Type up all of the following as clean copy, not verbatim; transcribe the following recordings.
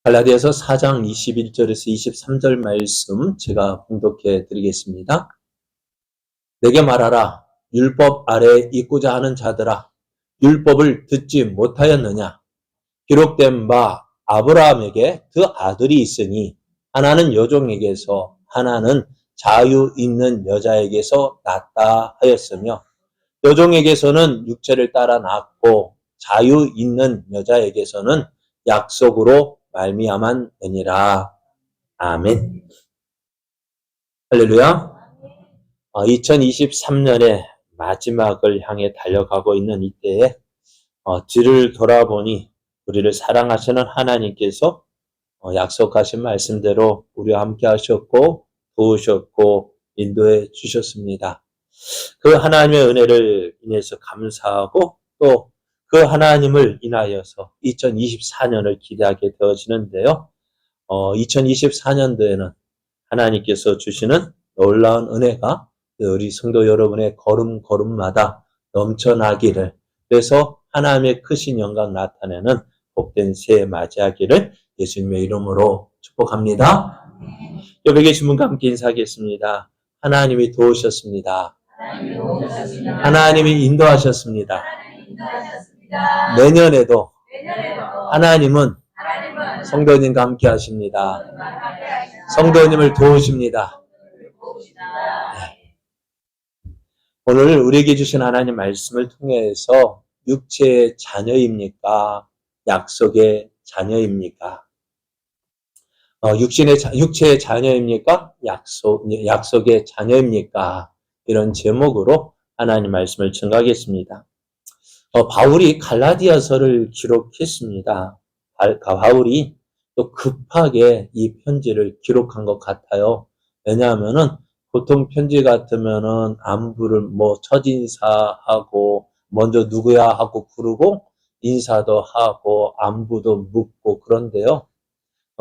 갈라디아서 4장 21절에서 23절 말씀 제가 봉독해 드리겠습니다. 내게 말하라. 율법 아래에 있고자 하는 자들아, 율법을 듣지 못하였느냐? 기록된 바 아브라함에게 두 아들이 있으니 하나는 여종에게서 하나는 자유 있는 여자에게서 낳았다 하였으며, 여종에게서는 육체를 따라 낳았고 자유 있는 여자에게서는 약속으로 말미암았느니라. 아멘. 할렐루야. 2023년의 마지막을 향해 달려가고 있는 이때에 뒤를 돌아보니 우리를 사랑하시는 하나님께서 약속하신 말씀대로 우리와 함께 하셨고 도우셨고 인도해 주셨습니다. 그 하나님의 은혜를 인해서 감사하고 또 그 하나님을 인하여서 2024년을 기대하게 되어지는데요. 2024년도에는 하나님께서 주시는 놀라운 은혜가 우리 성도 여러분의 걸음걸음마다 넘쳐나기를, 그래서 하나님의 크신 영광 나타내는 복된 새해 맞이하기를 예수님의 이름으로 축복합니다. 옆에 계신 분과 함께 인사하겠습니다. 하나님이 도우셨습니다. 하나님이 인도하셨습니다. 내년에도 하나님은 성도님과 함께 하십니다. 성도님을 도우십니다. 오늘 우리에게 주신 하나님 말씀을 통해서 육체의 자녀입니까? 약속의 자녀입니까? 육체의 자녀입니까? 약속의 자녀입니까? 이런 제목으로 하나님 말씀을 증거하겠습니다. 바울이 갈라디아서를 기록했습니다. 바울이 또 급하게 이 편지를 기록한 것 같아요. 왜냐하면은 보통 편지 같으면은 안부를 첫인사하고 먼저 누구야 하고 부르고 인사도 하고 안부도 묻고 그런데요.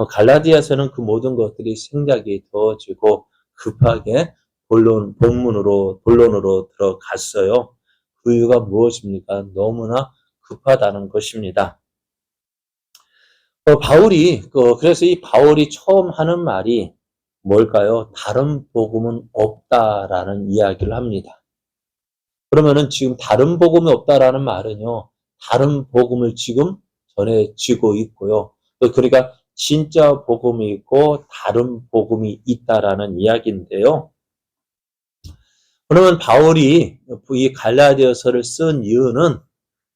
갈라디아서는 그 모든 것들이 생략이 되어지고 급하게 본론으로 들어갔어요. 그 이유가 무엇입니까? 너무나 급하다는 것입니다. 그래서 이 바울이 처음 하는 말이 뭘까요? 다른 복음은 없다라는 이야기를 합니다. 그러면은 지금 다른 복음이 없다라는 말은요, 다른 복음을 지금 전해지고 있고요. 그러니까 진짜 복음이 있고 다른 복음이 있다라는 이야기인데요. 그러면 바울이 이 갈라디아서를 쓴 이유는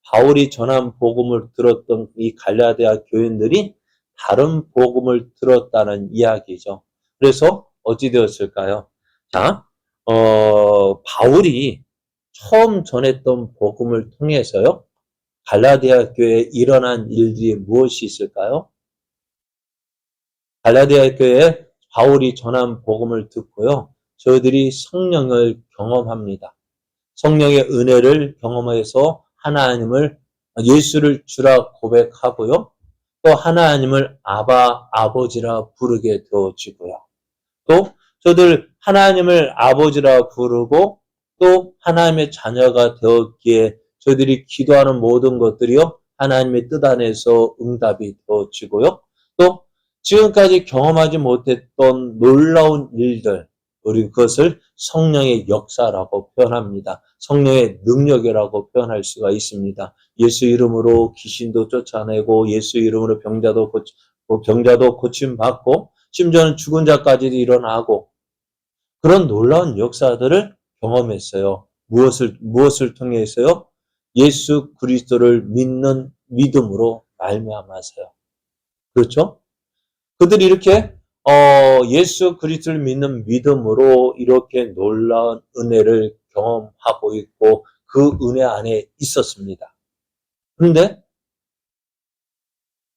바울이 전한 복음을 들었던 이 갈라디아 교인들이 다른 복음을 들었다는 이야기죠. 그래서 어찌 되었을까요? 자, 바울이 처음 전했던 복음을 통해서요, 갈라디아 교회에 일어난 일들이 무엇이 있을까요? 갈라디아 교회에 바울이 전한 복음을 듣고요, 저희들이 성령을 경험합니다. 성령의 은혜를 경험해서 하나님을, 예수를 주라 고백하고요, 또 하나님을 아버지라 부르게 되어지고요. 또 저들 하나님을 아버지라 부르고 또 하나님의 자녀가 되었기에 저들이 기도하는 모든 것들이요, 하나님의 뜻 안에서 응답이 되어지고요. 또 지금까지 경험하지 못했던 놀라운 일들, 우리 그것을 성령의 역사라고 표현합니다. 성령의 능력이라고 표현할 수가 있습니다. 예수 이름으로 귀신도 쫓아내고 예수 이름으로 병자도 고침받고 심지어는 죽은 자까지도 일어나고 그런 놀라운 역사들을 경험했어요. 무엇을 통해서요? 예수 그리스도를 믿는 믿음으로 말미암아서요. 그렇죠? 그들이 이렇게 예수 그리스도를 믿는 믿음으로 이렇게 놀라운 은혜를 경험하고 있고 그 은혜 안에 있었습니다. 그런데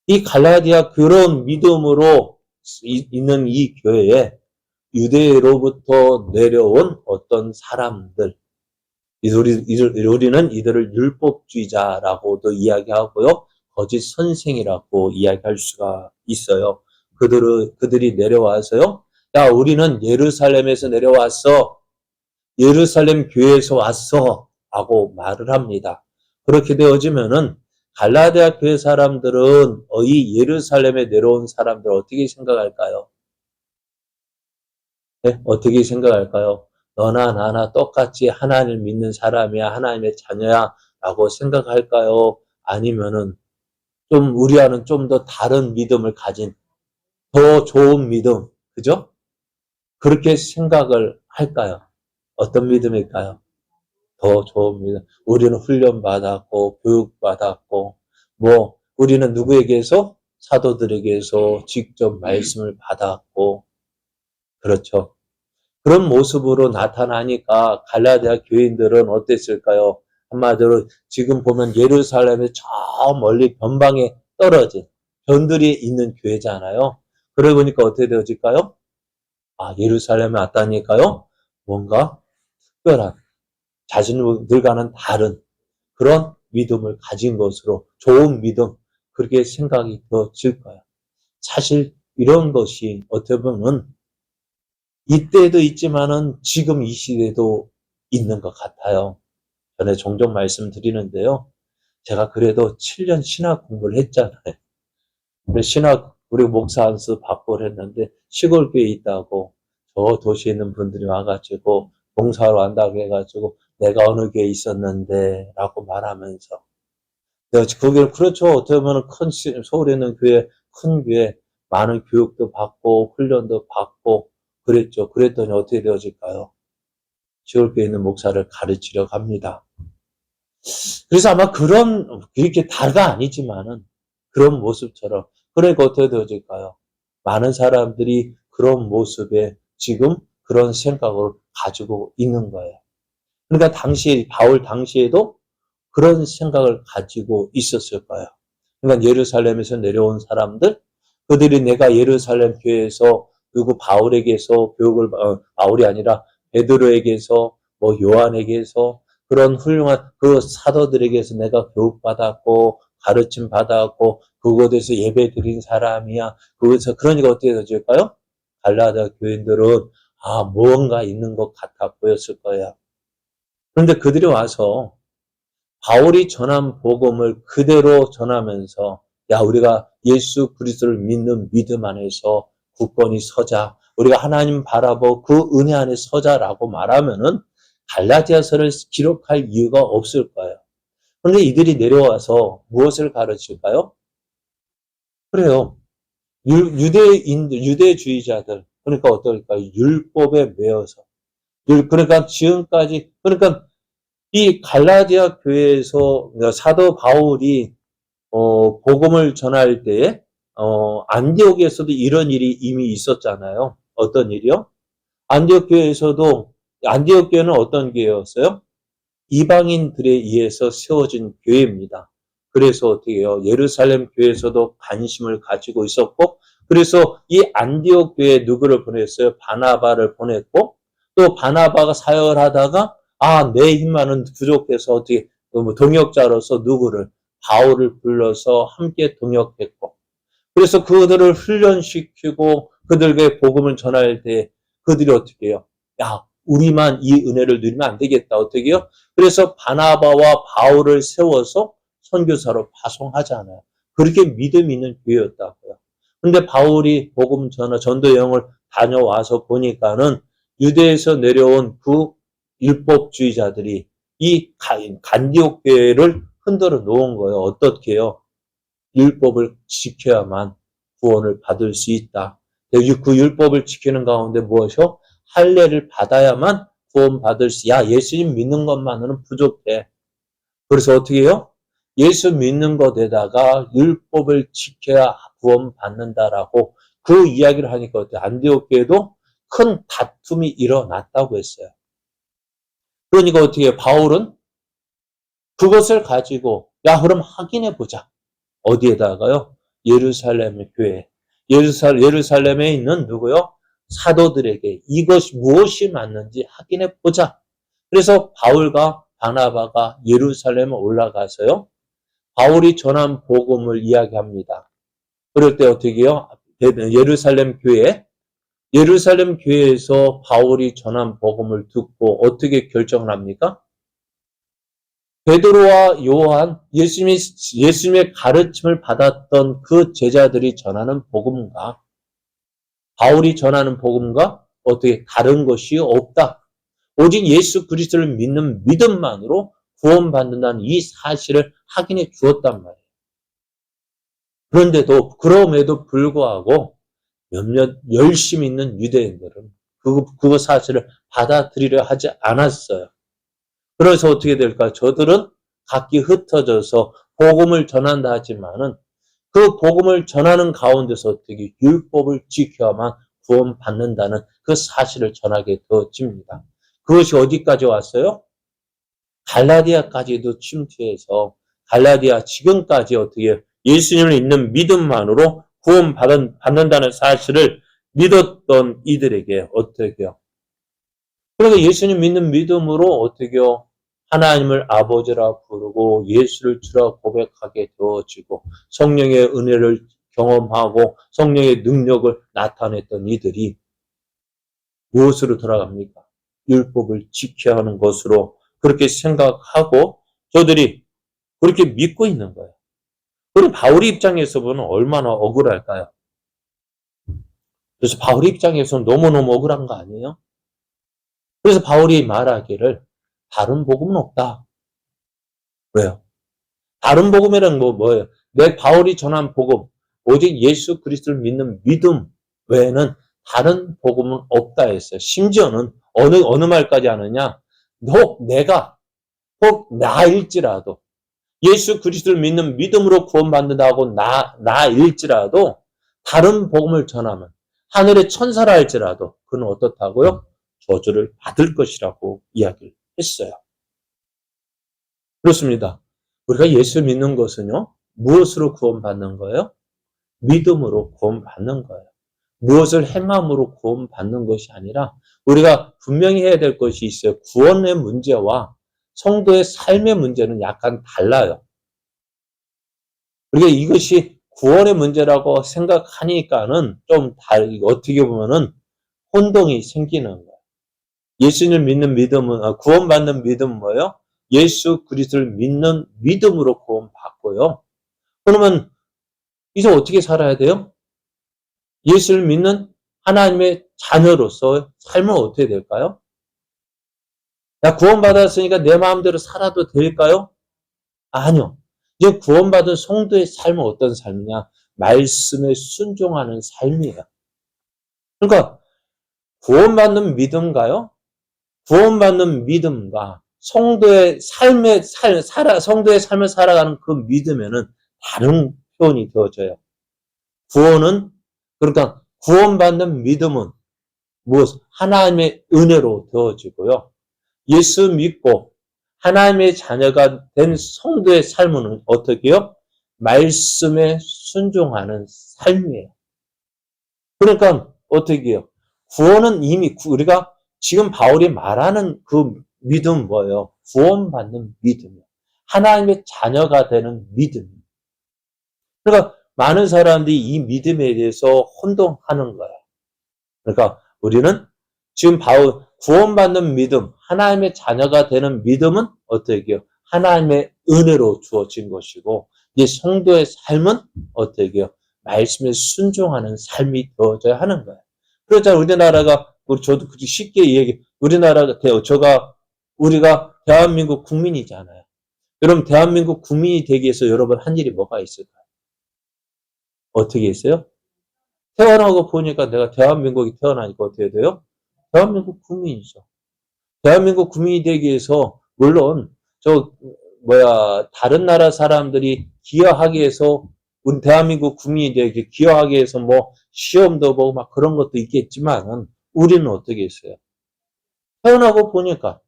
이 갈라디아 그런 믿음으로 있는 이 교회에 유대로부터 내려온 어떤 사람들, 우리는 이들을 율법주의자라고도 이야기하고요, 거짓 선생이라고 이야기할 수가 있어요. 그들이 내려와서요, 야, 우리는 예루살렘에서 내려왔어. 예루살렘 교회에서 왔어. 하고 말을 합니다. 그렇게 되어지면은 갈라디아 교회 사람들은 이 예루살렘에 내려온 사람들 어떻게 생각할까요? 네? 어떻게 생각할까요? 너나 나나 똑같이 하나님을 믿는 사람이야, 하나님의 자녀야 라고 생각할까요? 아니면은 좀 우리와는 좀 더 다른 믿음을 가진 더 좋은 믿음, 그죠? 그렇게 생각을 할까요? 어떤 믿음일까요? 더 좋은 믿음. 우리는 훈련받았고, 교육받았고, 우리는 누구에게서? 사도들에게서 직접 말씀을 받았고, 그렇죠. 그런 모습으로 나타나니까 갈라디아 교인들은 어땠을까요? 한마디로 지금 보면 예루살렘의 저 멀리 변방에 떨어진 변들이 있는 교회잖아요. 그러고 보니까 어떻게 되어질까요? 예루살렘에 왔다니까요. 뭔가 특별한 자신들과는 다른 그런 믿음을 가진 것으로 좋은 믿음 그렇게 생각이 되어질 거예요. 사실 이런 것이 어떻게 보면 이때도 있지만은 지금 이 시대도 있는 것 같아요. 전에 종종 말씀드리는데요. 제가 그래도 7년 신학 공부를 했잖아요. 우리 목사 안수 밥벌 했는데 시골교회에 있다고 저 도시에 있는 분들이 와가지고 봉사하러 간다고 해가지고 내가 어느 교회에 있었는데 라고 말하면서 거기를 그렇죠. 어떻게 보면 서울에 있는 교회, 큰 교회 많은 교육도 받고 훈련도 받고 그랬죠. 그랬더니 어떻게 되어질까요? 시골교회에 있는 목사를 가르치려고 합니다. 그래서 아마 그렇게 다가 아니지만은 그런 모습처럼, 그러니까 어떻게 되어질까요? 많은 사람들이 그런 모습에 지금 그런 생각을 가지고 있는 거예요. 그러니까 바울 당시에도 그런 생각을 가지고 있었을 거예요. 그러니까 예루살렘에서 내려온 사람들, 그들이 내가 예루살렘 교회에서 누구 바울에게서 바울이 아니라 베드로에게서 요한에게서 그런 훌륭한 그 사도들에게서 내가 교육받았고 가르침 받았고 그곳에서 예배 드린 사람이야. 그러니까 어떻게 되어질까요? 갈라디아 교인들은 무언가 있는 것 같아 보였을 거예요. 그런데 그들이 와서 바울이 전한 복음을 그대로 전하면서 우리가 예수 그리스도를 믿는 믿음 안에서 굳건히 서자. 우리가 하나님 바라보고 그 은혜 안에 서자라고 말하면은 갈라디아서를 기록할 이유가 없을 거예요. 그런데 이들이 내려와서 무엇을 가르칠까요? 그래요. 유대주의자들. 그러니까 어떨까요? 율법에 매여서. 그러니까 이 갈라디아 교회에서 사도 바울이 복음을 전할 때에 안디옥에서도 이런 일이 이미 있었잖아요. 어떤 일이요? 안디옥 교회는 어떤 교회였어요? 이방인들에 의해서 세워진 교회입니다. 그래서 어떻게 해요? 예루살렘 교회에서도 관심을 가지고 있었고, 그래서 이 안디옥 교회에 누구를 보냈어요? 바나바를 보냈고, 또 바나바가 사역을 하다가 내 힘만은 부족해서 어떻게 동역자로서 누구를 바울을 불러서 함께 동역했고, 그래서 그들을 훈련시키고 그들에게 복음을 전할 때 그들이 어떻게 해요? 우리만 이 은혜를 누리면 안 되겠다. 어떻게 해요? 그래서 바나바와 바울을 세워서 선교사로 파송하잖아요. 그렇게 믿음 있는 교회였다고요. 근데 바울이 복음 전도 여행을 다녀와서 보니까는 유대에서 내려온 그 율법주의자들이 이 간디옥 교회를 흔들어 놓은 거예요. 어떻게 해요? 율법을 지켜야만 구원을 받을 수 있다. 그 율법을 지키는 가운데 무엇이요? 할례를 받아야만 구원받을 예수님 믿는 것만으로는 부족해. 그래서 어떻게 해요? 예수 믿는 것에다가 율법을 지켜야 구원받는다라고 그 이야기를 하니까 어때요? 안디옥 교회도 큰 다툼이 일어났다고 했어요. 그러니까 어떻게 해요? 바울은 그것을 가지고 그럼 확인해 보자. 어디에다가요? 예루살렘 교회. 예루살렘에 있는 누구요? 사도들에게 이것이 무엇이 맞는지 확인해 보자. 그래서 바울과 바나바가 예루살렘에 올라가서요. 바울이 전한 복음을 이야기합니다. 그럴 때 어떻게 해요? 예루살렘 교회에서 바울이 전한 복음을 듣고 어떻게 결정을 합니까? 베드로와 요한, 예수님의 가르침을 받았던 그 제자들이 전하는 복음과 바울이 전하는 복음과 어떻게 다른 것이 없다. 오직 예수 그리스도를 믿는 믿음만으로 구원받는다는 이 사실을 확인해 주었단 말이에요. 그럼에도 불구하고 몇몇 열심히 있는 유대인들은 그 사실을 받아들이려 하지 않았어요. 그래서 어떻게 될까요? 저들은 각기 흩어져서 복음을 전한다 하지만은 그 복음을 전하는 가운데서 어떻게 율법을 지켜야만 구원받는다는 그 사실을 전하게 되어집니다. 그것이 어디까지 왔어요? 갈라디아까지도 침투해서 갈라디아 지금까지 어떻게 예수님을 믿는 믿음만으로 구원받는다는 사실을 믿었던 이들에게 어떻게요? 그러니까 예수님 믿는 믿음으로 어떻게요? 하나님을 아버지라 부르고 예수를 주라 고백하게 되어지고 성령의 은혜를 경험하고 성령의 능력을 나타냈던 이들이 무엇으로 돌아갑니까? 율법을 지켜야 하는 것으로 그렇게 생각하고 저들이 그렇게 믿고 있는 거예요. 그럼 바울의 입장에서 보면 얼마나 억울할까요? 그래서 바울의 입장에서는 너무너무 억울한 거 아니에요? 그래서 바울이 말하기를 다른 복음은 없다. 왜요? 다른 복음이란 뭐예요? 내 바울이 전한 복음, 오직 예수 그리스도를 믿는 믿음 외에는 다른 복음은 없다 했어요. 심지어는 어느 말까지 하느냐? 혹 나일지라도 예수 그리스도를 믿는 믿음으로 구원받는다고 나일지라도 다른 복음을 전하면 하늘의 천사라 할지라도 그는 어떻다고요? 저주를 받을 것이라고 이야기를 했어요. 그렇습니다. 우리가 예수 믿는 것은요, 무엇으로 구원받는 거예요? 믿음으로 구원받는 거예요. 무엇을 행함으로 구원받는 것이 아니라 우리가 분명히 해야 될 것이 있어요. 구원의 문제와 성도의 삶의 문제는 약간 달라요. 그러니까 이것이 구원의 문제라고 생각하니까는 좀 어떻게 보면은 혼동이 생기는 거예요. 예수님을 믿는 믿음은, 구원받는 믿음은 뭐예요? 예수 그리스도를 믿는 믿음으로 구원받고요. 그러면 이제 어떻게 살아야 돼요? 예수를 믿는 하나님의 자녀로서 삶은 어떻게 될까요? 나 구원받았으니까 내 마음대로 살아도 될까요? 아니요. 이제 구원받은 성도의 삶은 어떤 삶이냐? 말씀에 순종하는 삶이에요. 그러니까 구원받는 믿음가요? 구원받는 믿음과 성도의 삶을 살아가는 그 믿음에는 다른 표현이 되어져요. 그러니까 구원받는 믿음은 무엇? 하나님의 은혜로 되어지고요. 예수 믿고 하나님의 자녀가 된 성도의 삶은 어떻게요? 말씀에 순종하는 삶이에요. 그러니까 어떻게 해요? 구원은 이미 우리가 지금 바울이 말하는 그 믿음 뭐예요? 구원받는 믿음이에요. 하나님의 자녀가 되는 믿음. 그러니까 많은 사람들이 이 믿음에 대해서 혼동하는 거예요. 그러니까 우리는 지금 구원받는 믿음, 하나님의 자녀가 되는 믿음은 어떻게 해요? 하나님의 은혜로 주어진 것이고 이 성도의 삶은 어떻게 해요? 말씀에 순종하는 삶이 되어져야 하는 거예요. 그렇잖아요. 저도 쉽게 우리가 대한민국 국민이잖아요. 그럼 대한민국 국민이 되기 위해서 여러분 한 일이 뭐가 있을까요? 어떻게 했어요? 태어나고 보니까 내가 대한민국이 태어나니까 어떻게 돼요? 대한민국 국민이죠. 대한민국 국민이 되기 위해서 물론 다른 나라 사람들이 기여하기 위해서 우리 대한민국 국민이 되기 기여하기 위해서 뭐 시험도 보고 막 그런 것도 있겠지만은 우리는 어떻게 했어요? 태어나고 보니까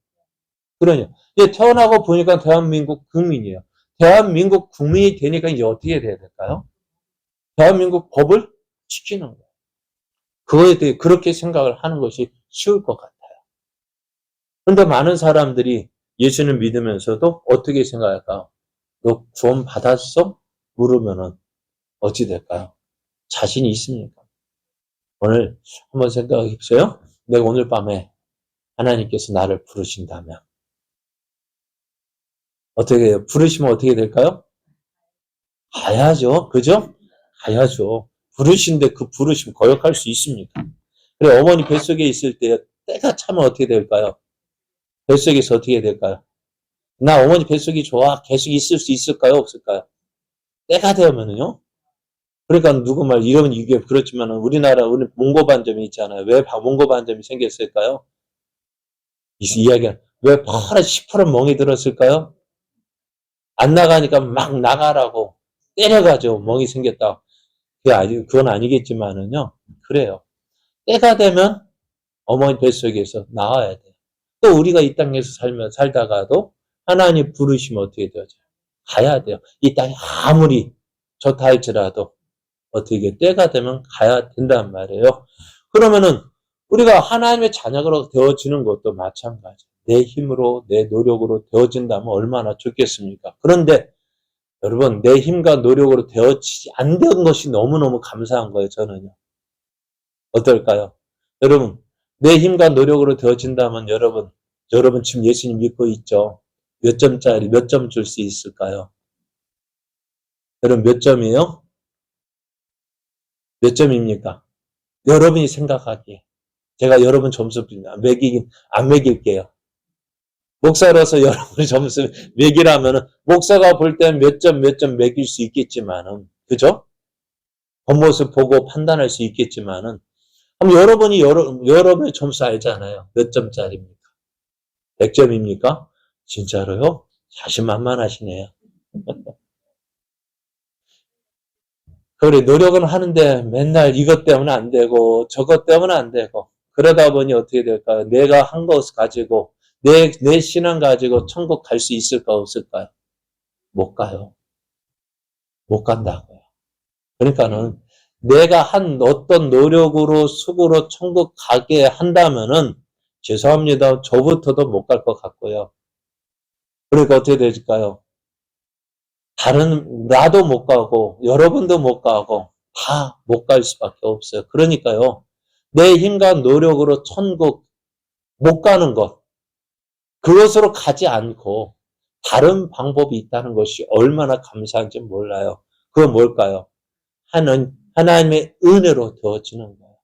이제 태어나고 보니까 대한민국 국민이에요. 대한민국 국민이 되니까 이제 어떻게 돼야 될까요? 대한민국 법을 지키는 거예요. 그거에 대해 그렇게 생각을 하는 것이 쉬울 것 같아요. 그런데 많은 사람들이 예수를 믿으면서도 어떻게 생각할까요? 너 구원 받았어? 물으면은 어찌 될까요? 자신이 있습니까? 오늘 한번 생각해 보세요. 내가 오늘 밤에 하나님께서 나를 부르신다면 어떻게 해요? 부르시면 어떻게 될까요? 가야죠. 그죠? 가야죠. 부르신데 그 부르심 거역할 수 있습니까? 그래, 어머니 뱃속에 있을 때 때가 차면 어떻게 될까요? 뱃속에서 어떻게 될까요? 나 어머니 뱃속이 좋아. 계속 있을 수 있을까요? 없을까요? 때가 되면은요. 그러니까 누구 말 이러면 이게 그렇지만 우리나라 우리 몽고 반점이 있잖아요. 왜 몽고 반점이 생겼을까요? 이야기가 왜 파란 시퍼런 멍이 들었을까요? 안 나가니까 막 나가라고 때려가지고 멍이 생겼다. 그건 아니겠지만은요. 그래요. 때가 되면 어머니 뱃속에서 나와야 돼요. 또 우리가 이 땅에서 살다가도 하나님 부르시면 어떻게 되죠? 가야 돼요. 이 땅이 아무리 좋다 할지라도 어떻게 때가 되면 가야 된단 말이에요. 그러면은 우리가 하나님의 자녀로 되어지는 것도 마찬가지. 내 힘으로 내 노력으로 되어진다면 얼마나 좋겠습니까? 그런데 여러분 내 힘과 노력으로 되어지지 안 된 것이 너무너무 감사한 거예요. 저는요. 어떨까요? 여러분 내 힘과 노력으로 되어진다면 여러분 지금 예수님 믿고 있죠? 몇 점짜리 몇 점 줄 수 있을까요? 여러분 몇 점이에요? 몇 점입니까? 여러분이 생각하기에 제가 여러분 점수 안 매길게요. 목사로서 여러분의 점수 매기라면은 목사가 볼 땐 몇 점 매길 수 있겠지만은 그죠? 겉모습 보고 판단할 수 있겠지만은 그럼 여러분이 여러분의 점수 알잖아요. 몇 점짜리입니까? 100점입니까? 진짜로요? 자신만만하시네요. 그래 노력은 하는데 맨날 이것 때문에 안 되고 저것 때문에 안 되고 그러다 보니 어떻게 될까요? 내가 한 것 가지고 내 신앙 가지고 천국 갈 수 있을까 없을까요? 못 가요. 못 간다고요. 그러니까는 내가 한 어떤 노력으로 수고로 천국 가게 한다면은 죄송합니다. 저부터도 못 갈 것 같고요. 그러니까 어떻게 될까요? 나도 못 가고 여러분도 못 가고 다 못 갈 수밖에 없어요. 그러니까요. 내 힘과 노력으로 천국 못 가는 것 그것으로 가지 않고 다른 방법이 있다는 것이 얼마나 감사한지 몰라요. 그건 뭘까요? 하나님의 은혜로 되어지는 거예요.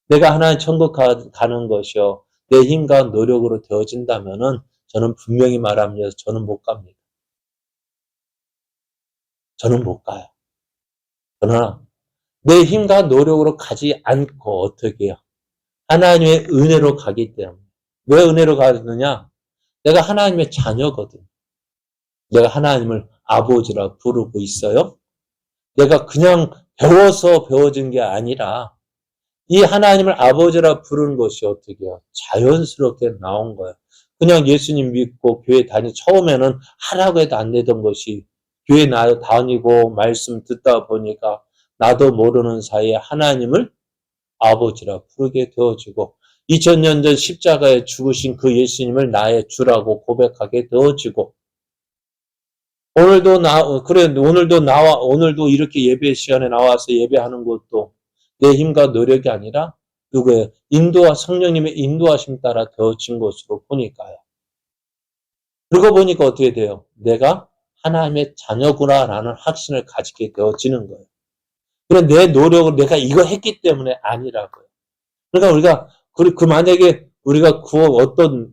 내가 하나님 천국 가는 것이요. 내 힘과 노력으로 되어진다면은 저는 분명히 말합니다. 저는 못 갑니다. 저는 못 가요. 그러나 내 힘과 노력으로 가지 않고 어떻게 해요? 하나님의 은혜로 가기 때문에. 왜 은혜로 가느냐? 내가 하나님의 자녀거든. 내가 하나님을 아버지라 부르고 있어요. 내가 그냥 배워서 배워진 게 아니라 이 하나님을 아버지라 부르는 것이 어떻게 해요? 자연스럽게 나온 거예요. 그냥 예수님 믿고 교회 처음에는 하라고 해도 안 되던 것이 교회 다니고 말씀 듣다 보니까 나도 모르는 사이에 하나님을 아버지라 부르게 되어지고 2000년 전 십자가에 죽으신 그 예수님을 나의 주라고 고백하게 되어지고 오늘도 이렇게 예배 시간에 나와서 예배하는 것도 내 힘과 노력이 아니라 누구의 성령님의 인도하심 따라 되어진 것으로 보니까요. 그러고 보니까 어떻게 돼요? 내가 하나님의 자녀구나라는 확신을 가지게 되어지는 거예요. 그런 내 노력을 내가 이거 했기 때문에 아니라고요. 그러니까 만약에 우리가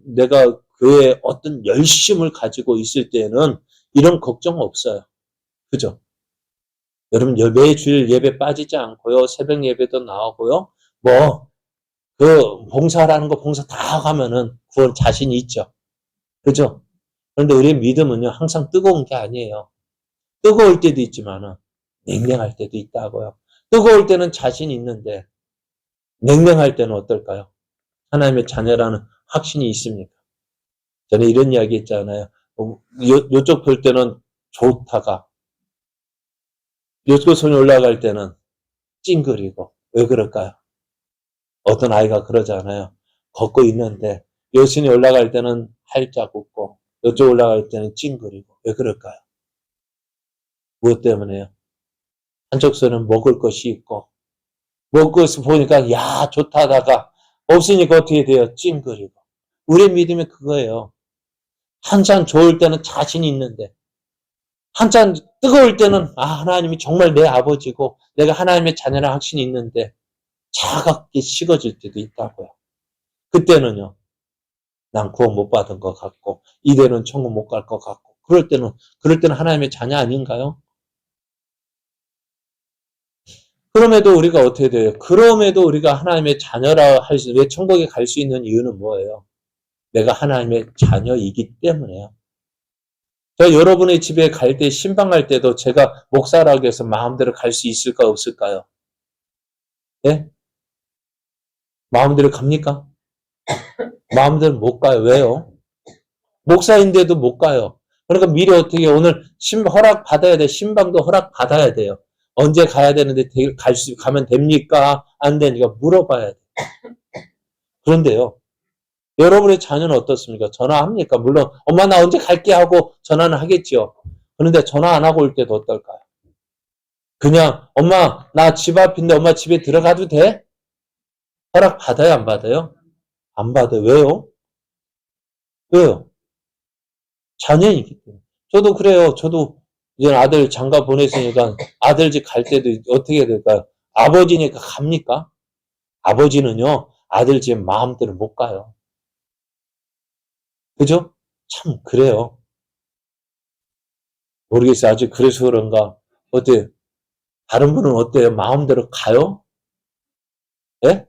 내가 교회에 어떤 열심을 가지고 있을 때는 이런 걱정 없어요. 그죠? 여러분, 매주일 예배 빠지지 않고요. 새벽 예배도 나오고요. 봉사라는 거 봉사 다 하면은 구원 자신이 있죠. 그죠? 그런데 우리의 믿음은요, 항상 뜨거운 게 아니에요. 뜨거울 때도 있지만은, 냉랭할 때도 있다고요. 뜨거울 때는 자신이 있는데, 냉랭할 때는 어떨까요? 하나님의 자녀라는 확신이 있습니까? 저는 이런 이야기 했잖아요. 요쪽 볼 때는 좋다가, 요쪽 손이 올라갈 때는 찡그리고, 왜 그럴까요? 어떤 아이가 그러잖아요. 걷고 있는데, 요 손이 올라갈 때는 활짝 웃고, 요쪽 올라갈 때는 찡그리고, 왜 그럴까요? 무엇 때문에요? 한쪽 손은 먹을 것이 있고, 먹을 것을 보니까, 야, 좋다 하다가, 없으니까 어떻게 돼요? 찡그리고. 우리의 믿음이 그거예요. 한참 좋을 때는 자신이 있는데, 한참 뜨거울 때는 하나님이 정말 내 아버지고 내가 하나님의 자녀라 확신이 있는데 차갑게 식어질 때도 있다고요. 그때는요, 난 구원 못 받은 것 같고 이대로는 천국 못 갈 것 같고 그럴 때는 하나님의 자녀 아닌가요? 그럼에도 우리가 어떻게 돼요? 그럼에도 우리가 하나님의 자녀라 왜 천국에 갈 수 있는 이유는 뭐예요? 내가 하나님의 자녀이기 때문에요. 저 여러분의 집에 갈 때, 신방 갈 때도 제가 목사라고 해서 마음대로 갈 수 있을까, 없을까요? 예? 마음대로 갑니까? 마음대로 못 가요. 왜요? 목사인데도 못 가요. 그러니까 미리 어떻게 오늘 허락 받아야 돼. 신방도 허락 받아야 돼요. 언제 가야 되는데 가면 됩니까? 안 되니까 물어봐야 돼. 그런데요. 여러분의 자녀는 어떻습니까? 전화합니까? 물론 엄마 나 언제 갈게 하고 전화는 하겠지요. 그런데 전화 안 하고 올 때도 어떨까요? 그냥 엄마 나 집 앞인데 엄마 집에 들어가도 돼? 허락 받아요? 안 받아요? 안 받아요. 왜요? 왜요? 자녀이기 때문에. 저도 그래요. 저도 이제 아들 장가 보냈으니까 아들 집 갈 때도 어떻게 될까요? 아버지니까 갑니까? 아버지는요. 아들 집 마음대로 못 가요. 그죠? 참 그래요. 모르겠어요. 아직 그래서 그런가. 어때요? 다른 분은 어때요? 마음대로 가요? 예?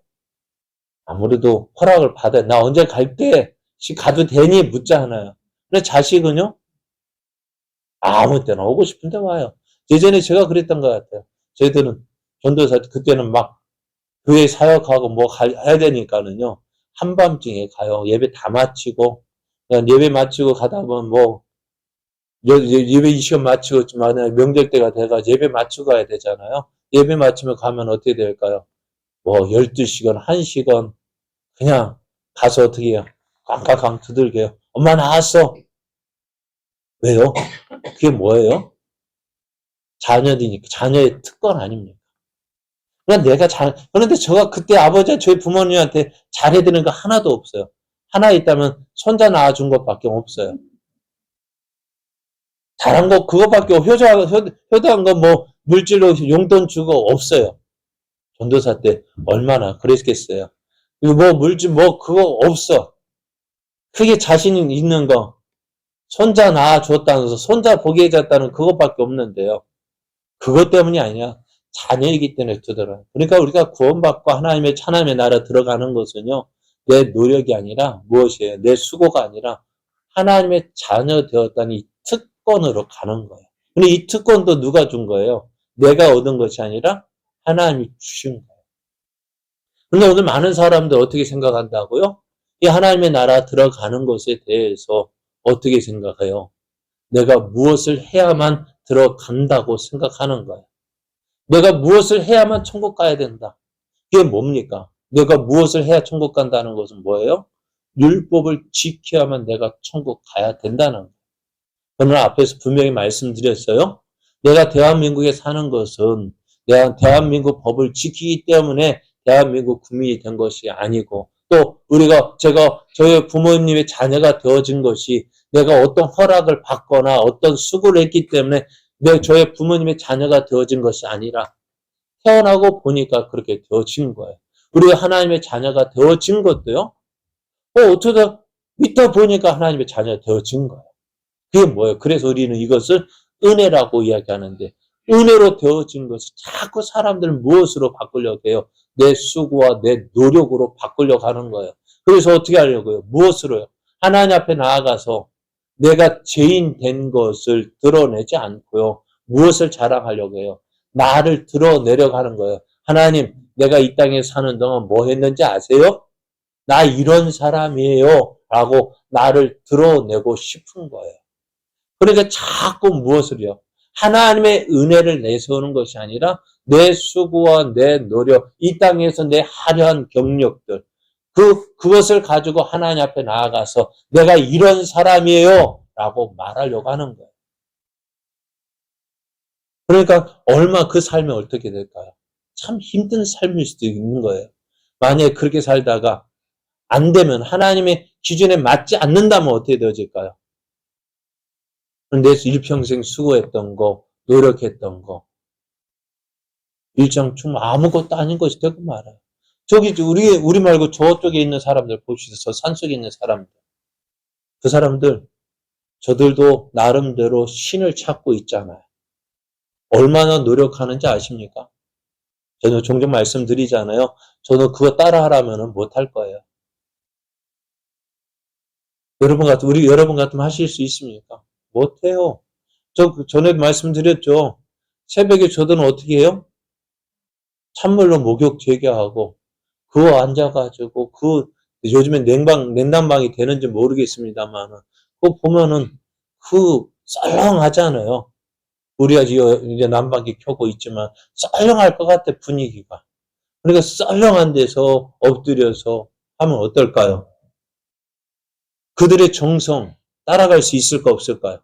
아무래도 허락을 받아요. 나 언제 갈게? 가도 되니? 묻잖아요. 근데 자식은요? 아무 때나 오고 싶은데 와요. 예전에 제가 그랬던 것 같아요. 저희들은 전도사 그때는 막 교회 사역하고 뭐 해야 되니까는요. 한밤중에 가요. 예배 다 마치고 그냥 예배 마치고 가다 보면 뭐 예배 이 시간 마치고 만약 명절 때가 돼가 예배 마치고 가야 되잖아요. 예배 마치면 가면 어떻게 될까요? 뭐 12시간, 1시간 그냥 가서 어떻게 해요? 깡깡깡 두들겨요. 엄마 나왔어. 왜요? 그게 뭐예요? 자녀니까 자녀의 특권 아닙니까? 그런데 제가 그때 아버지와 저희 부모님한테 잘해드리는 거 하나도 없어요. 하나 있다면 손자 낳아준 것밖에 없어요. 잘한 거 그거밖에 효도한 거 뭐 물질로 용돈 주고 없어요. 전도사 때 얼마나 그랬겠어요. 그리고 뭐 물질 뭐 그거 없어. 크게 자신 있는 거 손자 낳아줬다면서 손자 보게 해줬다는 그것밖에 없는데요. 그것 때문이 아니야. 자녀이기 때문에 두더라. 그러니까 우리가 구원받고 하나님의 나라 들어가는 것은요. 내 노력이 아니라 무엇이에요? 내 수고가 아니라 하나님의 자녀 되었다는 이 특권으로 가는 거예요. 근데 이 특권도 누가 준 거예요? 내가 얻은 것이 아니라 하나님이 주신 거예요. 근데 오늘 많은 사람들 어떻게 생각한다고요? 이 하나님의 나라 들어가는 것에 대해서 어떻게 생각해요? 내가 무엇을 해야만 들어간다고 생각하는 거예요. 내가 무엇을 해야만 천국 가야 된다. 그게 뭡니까? 내가 무엇을 해야 천국 간다는 것은 뭐예요? 율법을 지켜야만 내가 천국 가야 된다는 거예요. 오늘 앞에서 분명히 말씀드렸어요. 내가 대한민국에 사는 것은 내가 대한민국 법을 지키기 때문에 대한민국 국민이 된 것이 아니고 또 제가 저희 부모님의 자녀가 되어진 것이 내가 어떤 허락을 받거나 어떤 수고를 했기 때문에 저의 부모님의 자녀가 되어진 것이 아니라 태어나고 보니까 그렇게 되어진 거예요. 우리가 하나님의 자녀가 되어진 것도요. 어쩌다 있다 보니까 하나님의 자녀가 되어진 거예요. 그게 뭐예요? 그래서 우리는 이것을 은혜라고 이야기하는데 은혜로 되어진 것을 자꾸 사람들은 무엇으로 바꾸려고 해요? 내 수고와 내 노력으로 바꾸려고 하는 거예요. 그래서 어떻게 하려고요? 무엇으로요? 하나님 앞에 나아가서 내가 죄인 된 것을 드러내지 않고요. 무엇을 자랑하려고 해요? 나를 드러내려고 하는 거예요. 하나님, 내가 이 땅에 사는 동안 뭐 했는지 아세요? 나 이런 사람이에요. 라고 나를 드러내고 싶은 거예요. 그러니까 자꾸 무엇을요? 하나님의 은혜를 내세우는 것이 아니라 내 수고와 내 노력, 이 땅에서 내 화려한 경력들, 그것을 가지고 하나님 앞에 나아가서 내가 이런 사람이에요. 라고 말하려고 하는 거예요. 그러니까 그 삶이 어떻게 될까요? 참 힘든 삶일 수도 있는 거예요. 만약에 그렇게 살다가 안 되면 하나님의 기준에 맞지 않는다면 어떻게 되어질까요? 내 일평생 수고했던 거, 노력했던 거, 일장충 아무것도 아닌 것이 되고 말아요. 저기, 우리 말고 저쪽에 있는 사람들 봅시다. 저 산속에 있는 사람들. 그 사람들, 저들도 나름대로 신을 찾고 있잖아요. 얼마나 노력하는지 아십니까? 저는 종종 말씀드리잖아요. 저는 그거 따라하라면 못할 거예요. 여러분 같으면 하실 수 있습니까? 못해요. 전에도 말씀드렸죠. 새벽에 저들은 어떻게 해요? 찬물로 목욕 제거하고, 그거 앉아가지고, 요즘엔 냉난방이 되는지 모르겠습니다만, 그거 보면은, 썰렁하잖아요. 우리가 이제 난방기 켜고 있지만, 썰렁할 것 같아, 분위기가. 그러니까 썰렁한 데서 엎드려서 하면 어떨까요? 그들의 정성, 따라갈 수 있을까, 없을까요?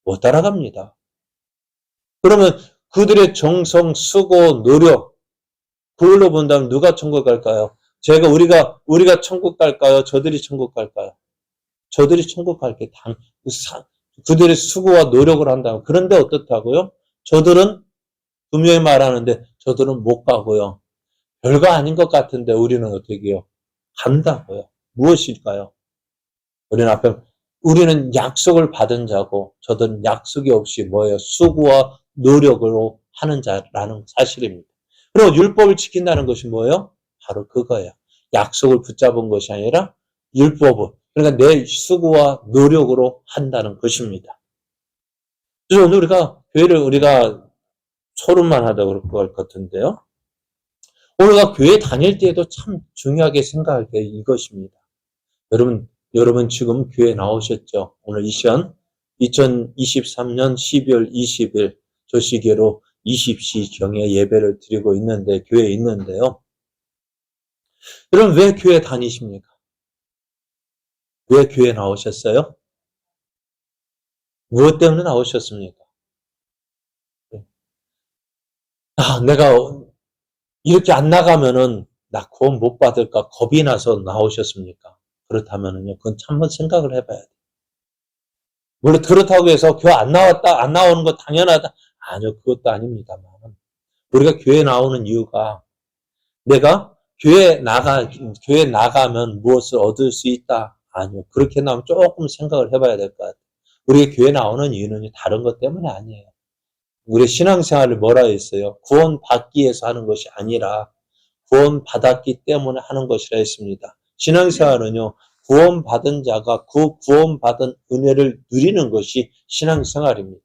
못 따라갑니다. 그러면 그들의 정성, 수고, 노력, 그걸로 본다면 누가 천국 갈까요? 우리가 천국 갈까요? 저들이 천국 갈까요? 저들이 천국 갈게 그들의 수고와 노력을 한다고. 그런데 어떻다고요? 저들은 분명히 말하는데 저들은 못 가고요. 별거 아닌 것 같은데 우리는 어떻게 해요? 간다고요. 무엇일까요? 우리는 약속을 받은 자고 저들은 약속이 없이 뭐예요? 수고와 노력으로 하는 자라는 사실입니다. 그리고 율법을 지킨다는 것이 뭐예요? 바로 그거예요. 약속을 붙잡은 것이 아니라 율법을. 그러니까 내 수고와 노력으로 한다는 것입니다. 그래서 오늘 교회를 소름만 하다 그럴 것 같은데요. 우리가 교회 다닐 때에도 참 중요하게 생각할 게 이것입니다. 여러분 지금 교회 나오셨죠? 오늘 이 시간 2023년 12월 20일 저 시계로 20시경에 예배를 드리고 있는데 교회에 있는데요. 여러분 왜 교회 다니십니까? 왜 교회 나오셨어요? 무엇 때문에 나오셨습니까? 내가 이렇게 안 나가면은 나 구원 못 받을까 겁이 나서 나오셨습니까? 그렇다면은요, 그건 한번 생각을 해봐야 돼요. 물론 그렇다고 해서 교회 안 나오는 거 당연하다. 아니요, 그것도 아닙니다만. 우리가 교회 나오는 이유가 내가 교회 나가면 무엇을 얻을 수 있다. 아니요, 그렇게 나오면 조금 생각을 해봐야 될 것 같아요. 우리가 교회 나오는 이유는 다른 것 때문에 아니에요. 우리 신앙생활을 뭐라 했어요? 구원받기 위해서 하는 것이 아니라 구원받았기 때문에 하는 것이라 했습니다. 신앙생활은요, 구원받은 자가 그 구원받은 은혜를 누리는 것이 신앙생활입니다.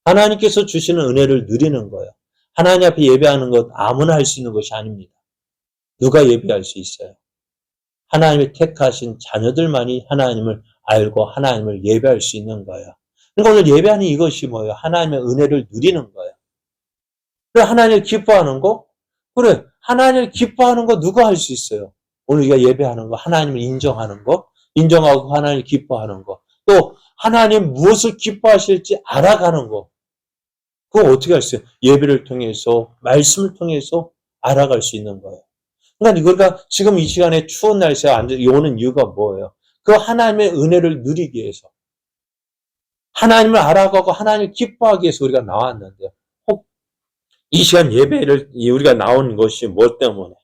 하나님께서 주시는 은혜를 누리는 거예요. 하나님 앞에 예배하는 것 아무나 할 수 있는 것이 아닙니다. 누가 예배할 수 있어요? 하나님이 택하신 자녀들만이 하나님을 알고 하나님을 예배할 수 있는 거예요. 그러니까 오늘 예배하는 이것이 뭐예요? 하나님의 은혜를 누리는 거예요. 그래, 하나님을 기뻐하는 거? 그래, 하나님을 기뻐하는 거 누가 할 수 있어요? 오늘 우리가 예배하는 거, 하나님을 인정하는 거, 인정하고 하나님을 기뻐하는 거, 또 하나님 무엇을 기뻐하실지 알아가는 거, 그거 어떻게 할 수 있어요? 예배를 통해서, 말씀을 통해서 알아갈 수 있는 거예요. 그러니까 우리가 지금 이 시간에 추운 날씨에 오는 이유가 뭐예요? 그 하나님의 은혜를 누리기 위해서, 하나님을 알아가고 하나님을 기뻐하기 위해서 우리가 나왔는데, 혹 이 시간 예배를 우리가 나온 것이 뭐 때문에?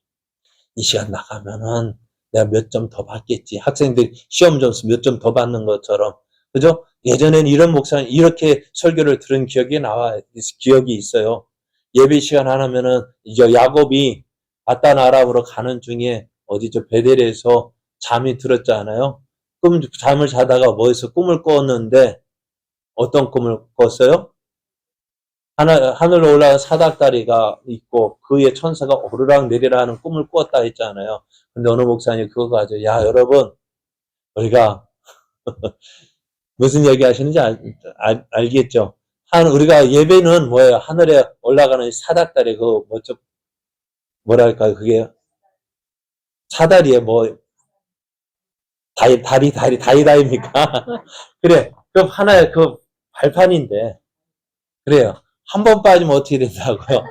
이 시간 나가면은 내가 몇 점 더 받겠지. 학생들이 시험 점수 몇 점 더 받는 것처럼. 그죠? 예전에는 이런 목사님 이렇게 설교를 들은 기억이 있어요. 예배 시간 하나면은 이제 야곱이 바단 아람으로 가는 중에 어디죠? 베델에서 잠이 들었잖아요. 잠을 자다가 뭐해서 꿈을 꿨는데 어떤 꿈을 꿨어요? 하늘로 올라간 사닥다리가 있고 그의 천사가 오르락 내리락 하는 꿈을 꾸었다 했잖아요. 근데 어느 목사님이 그거 가지고 야 여러분 우리가 무슨 얘기 하시는지 알겠죠? 우리가 예배는 뭐예요? 하늘에 올라가는 사닥다리 뭐랄까요? 그게 사다리에 다리다입니까? 그래. 그럼 하나의 발판인데 그래요. 한 번 빠지면 어떻게 된다고요?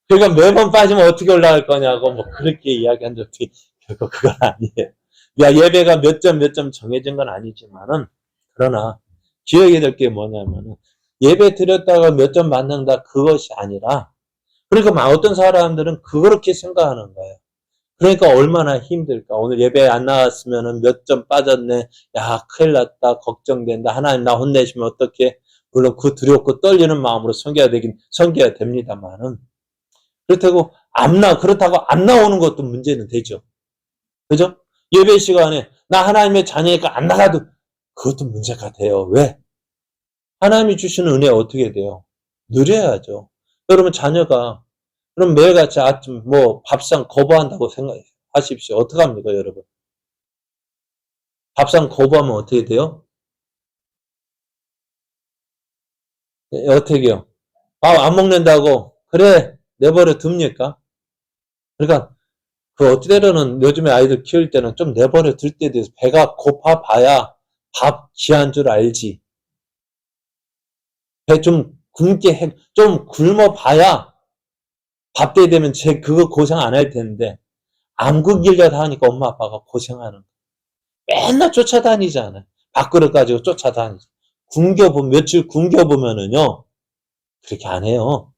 그러니까 매번 빠지면 어떻게 올라갈 거냐고 그렇게 이야기한 적도 결국 그건 아니에요. 예배가 몇 점 정해진 건 아니지만은 그러나 기억해야 될 게 뭐냐면은 예배 드렸다가 몇 점 받는다 그것이 아니라 그러니까 어떤 사람들은 그렇게 생각하는 거예요. 그러니까 얼마나 힘들까. 오늘 예배 안 나왔으면 몇 점 빠졌네. 야, 큰일 났다. 걱정된다. 하나님 나 혼내시면 어떡해. 물론 그 두렵고 떨리는 마음으로 섬겨야 됩니다만은. 그렇다고 안 나오는 것도 문제는 되죠. 그죠? 예배 시간에 나 하나님의 자녀니까 안 나가도 그것도 문제가 돼요. 왜? 하나님이 주시는 은혜 어떻게 돼요? 누려야죠. 여러분 자녀가 그럼 매일같이 아침 밥상 거부한다고 생각하십시오. 어떡합니까, 여러분? 밥상 거부하면 어떻게 돼요? 어떻게 해요? 안 먹는다고? 그래, 내버려 둡니까? 그러니까, 어찌 때로는 요즘에 아이들 키울 때는 좀 내버려 둘 때도 있어. 배가 고파 봐야 밥 귀한 줄 알지. 배 좀 굶어 봐야 밥 때 되면 그거 고생 안 할 텐데, 안 굶기려다 하니까 엄마 아빠가 고생하는 거야. 맨날 쫓아다니잖아요. 밥그릇 가지고 쫓아다니죠. 며칠 굶겨보면은요, 그렇게 안 해요.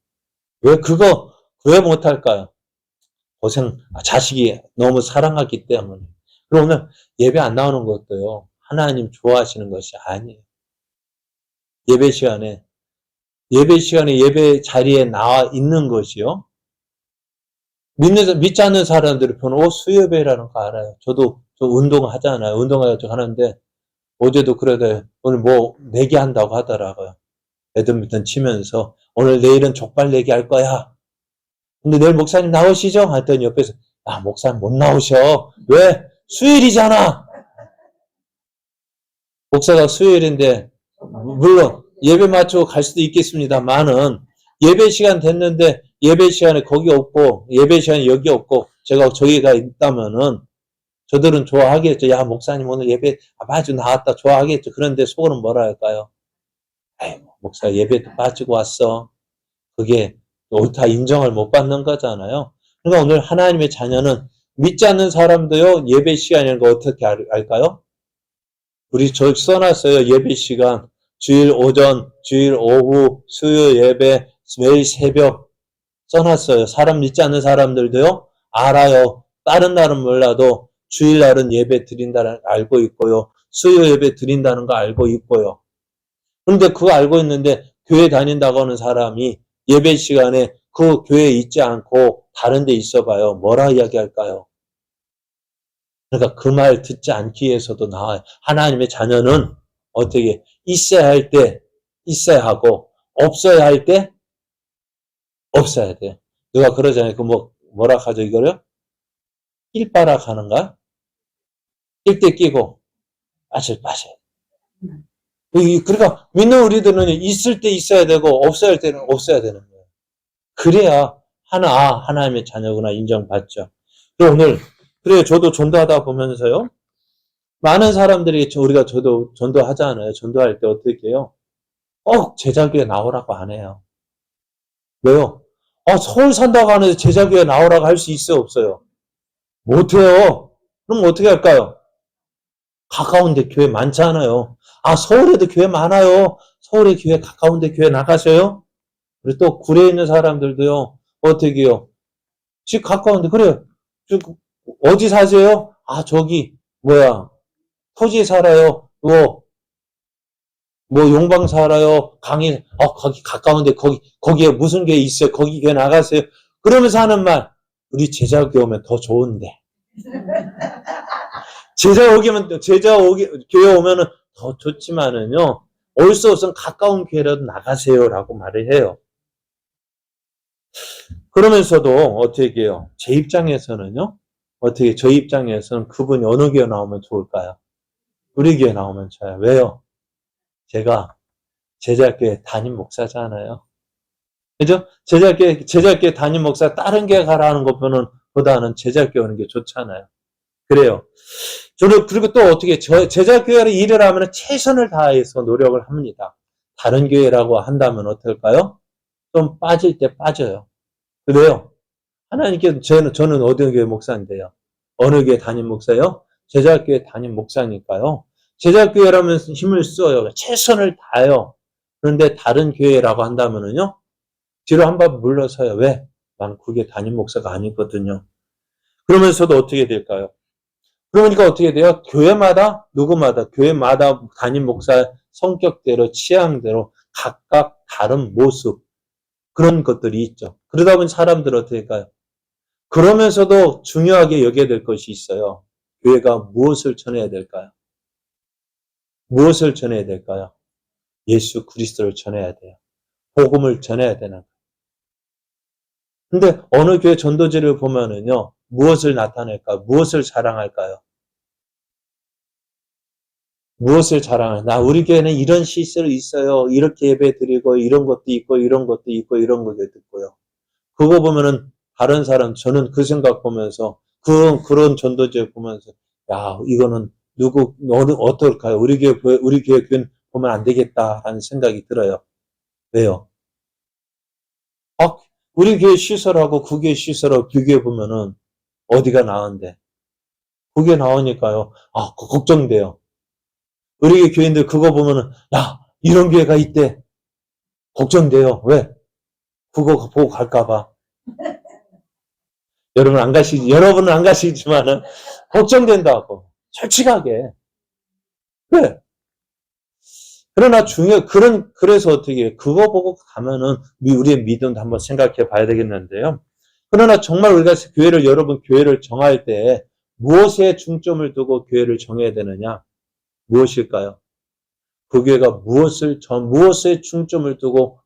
왜 못할까요? 자식이 너무 사랑하기 때문에. 그럼 오늘 예배 안 나오는 것도요, 하나님 좋아하시는 것이 아니에요. 예배 시간에 예배 자리에 나와 있는 것이요. 믿지 않는 사람들이 보는, 수요예배라는 거 알아요. 저 운동하잖아요. 운동해가지고 하는데, 어제도 그래도 오늘 내기 한다고 하더라고요. 배드민턴 치면서, 내일은 족발 내기 할 거야. 근데 내일 목사님 나오시죠? 했더니 옆에서, 목사님 못 나오셔. 왜? 수요일이잖아! 목사가 수요일인데, 물론 예배 마치고 갈 수도 있겠습니다만은, 예배 시간 됐는데, 예배 시간에 거기 없고, 예배 시간에 여기 없고, 제가 저기가 있다면은, 저들은 좋아하겠죠. 야, 목사님 오늘 예배 아주 나왔다. 좋아하겠죠. 그런데 속으로는 뭐라 할까요? 목사 예배도 빠지고 왔어. 그게 옳다 인정을 못 받는 거잖아요. 그러니까 오늘 하나님의 자녀는 믿지 않는 사람도요, 예배 시간이라는 거 어떻게 알까요? 우리 저 써놨어요. 예배 시간. 주일 오전, 주일 오후, 수요 예배, 매일 새벽 써놨어요. 믿지 않는 사람들도요, 알아요. 다른 날은 몰라도 주일날은 예배 드린다는 알고 있고요. 수요 예배 드린다는 거 알고 있고요. 그런데 그거 알고 있는데 교회 다닌다고 하는 사람이 예배 시간에 그 교회에 있지 않고 다른 데 있어 봐요. 뭐라 이야기할까요? 그러니까 그 말 듣지 않기 위해서도 나와요. 하나님의 자녀는 어떻게 있어야 할 때 있어야 하고 없어야 할 때 없어야 돼. 누가 그러잖아요. 뭐라 하죠 이거요? 낄바락 하는가? 낄 때 끼고 빠질 빠져. 그러니까 믿는 우리들은 있을 때 있어야 되고 없어야 할 때는 없어야 되는 거예요. 그래야 하나님의 자녀구나 인정받죠. 그래요. 저도 전도하다 보면서요. 많은 사람들이 우리가 저도 전도하잖아요. 전도할 때 어떻게 해요? 꼭 제자교회 나오라고 안 해요. 왜요? 서울 산다고 하는데 제자교회 나오라고 할 수 있어요, 없어요? 못해요. 그럼 어떻게 할까요? 가까운데 교회 많잖아요. 서울에도 교회 많아요. 서울에 교회 가까운데 교회 나가셔요? 그리고 또 구례에 있는 사람들도요. 어떻게 해요? 집 가까운데 그래요. 어디 사세요? 저기 토지에 살아요. 용방 살아요. 거기 가까운데 거기에 무슨 교회 있어요. 거기 교회 나가세요. 그러면서 하는 말, 우리 제자교회 오면 더 좋은데. 교회 오면은 더 좋지만은요, 올 수 없으면 가까운 교회라도 나가세요라고 말을 해요. 그러면서도 어떻게 해요? 제 입장에서는요, 저희 입장에서는 그분이 어느 교회 나오면 좋을까요? 우리 교회 나오면 좋아요. 왜요? 제가 제자교회 담임 목사잖아요. 그죠? 제자교회 담임 목사 다른 교회 가라는 것보다는 제자교회 오는 게 좋잖아요. 그래요. 그리고 또 어떻게, 제자교회를 일을 하면 최선을 다해서 노력을 합니다. 다른 교회라고 한다면 어떨까요? 좀 빠질 때 빠져요. 왜요? 하나님께서, 저는 어느 교회 목사인데요? 어느 교회 담임 목사요? 제자교회 담임 목사니까요. 제자교회라면 힘을 써요. 최선을 다해요. 그런데 다른 교회라고 한다면은요, 뒤로 한번 물러서요. 왜? 난 그게 담임 목사가 아니거든요. 그러면서도 어떻게 될까요? 그러니까 어떻게 돼요? 교회마다 담임 목사 성격대로, 취향대로 각각 다른 모습, 그런 것들이 있죠. 그러다 보니 사람들은 어떻게 할까요? 그러면서도 중요하게 여겨야 될 것이 있어요. 교회가 무엇을 전해야 될까요? 무엇을 전해야 될까요? 예수 그리스도를 전해야 돼요. 복음을 전해야 되는. 근데 어느 교회 전도지를 보면은요, 무엇을 나타낼까요? 무엇을 자랑할까요? 무엇을 자랑할? 나 우리 교회는 이런 시설이 있어요. 이렇게 예배 드리고 이런 것도 있고 이런 것도 있고 이런 것도 듣고요. 그거 보면은 다른 사람 저는 그 생각 보면서 그런 전도지 보면서 야 이거는 누구 어느 어떨까요? 우리 교회 교인 보면 안 되겠다라는 생각이 들어요. 왜요? 아, 우리 교회 시설하고 그 교회 시설하고 비교해 보면은 어디가 나은데? 그게 나오니까요. 아, 걱정돼요. 우리 교회 교인들 그거 보면은 야 이런 교회가 있대. 걱정돼요. 왜? 그거 보고 갈까 봐. 여러분은 안 가시지만은 걱정된다고. 솔직하게. 왜? 그러나 그래서 어떻게 해요? 그거 보고 가면은 우리의 믿음도 한번 생각해 봐야 되겠는데요. 그러나 정말 우리가 교회를 정할 때 무엇에 중점을 두고 교회를 정해야 되느냐? 무엇일까요? 그 교회가 무엇에 중점을 두고,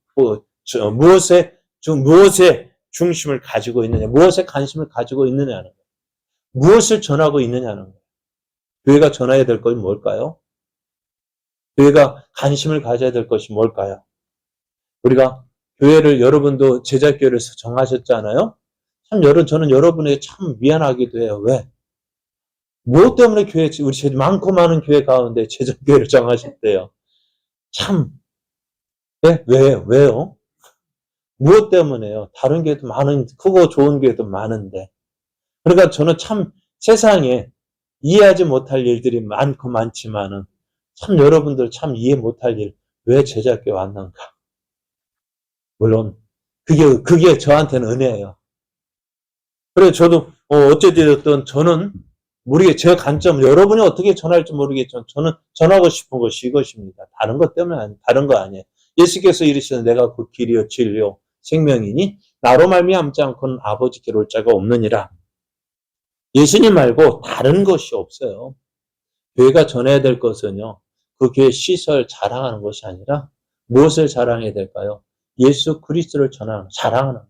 무엇에 중심을 가지고 있느냐, 무엇에 관심을 가지고 있느냐는 거예요. 무엇을 전하고 있느냐는 거예요. 교회가 전해야 될 것이 뭘까요? 교회가 관심을 가져야 될 것이 뭘까요? 우리가 여러분도 제자교회를 정하셨잖아요? 저는 여러분에게 참 미안하기도 해요. 왜? 무엇 때문에 우리 많고 많은 교회 가운데 제자교회를 정하셨대요? 참, 왜요? 무엇 때문에요? 다른 교회도 크고 좋은 교회도 많은데. 그러니까 저는 참 세상에 이해하지 못할 일들이 많지만은 참 여러분들 참 이해 못할 일, 왜 제자교회 왔는가? 물론, 그게 저한테는 은혜예요. 그래, 저도, 어쨌든 저는 제 관점, 여러분이 어떻게 전할지 모르겠지만 저는 전하고 싶은 것이 이것입니다. 다른 거 아니에요. 예수께서 이르시는 내가 그 길이요, 진리요, 생명이니 나로 말미암지 않고는 아버지께로 올 자가 없느니라. 예수님 말고 다른 것이 없어요. 교회가 전해야 될 것은요. 그 교회 시설 자랑하는 것이 아니라 무엇을 자랑해야 될까요? 예수 그리스도를 자랑하는 거예요.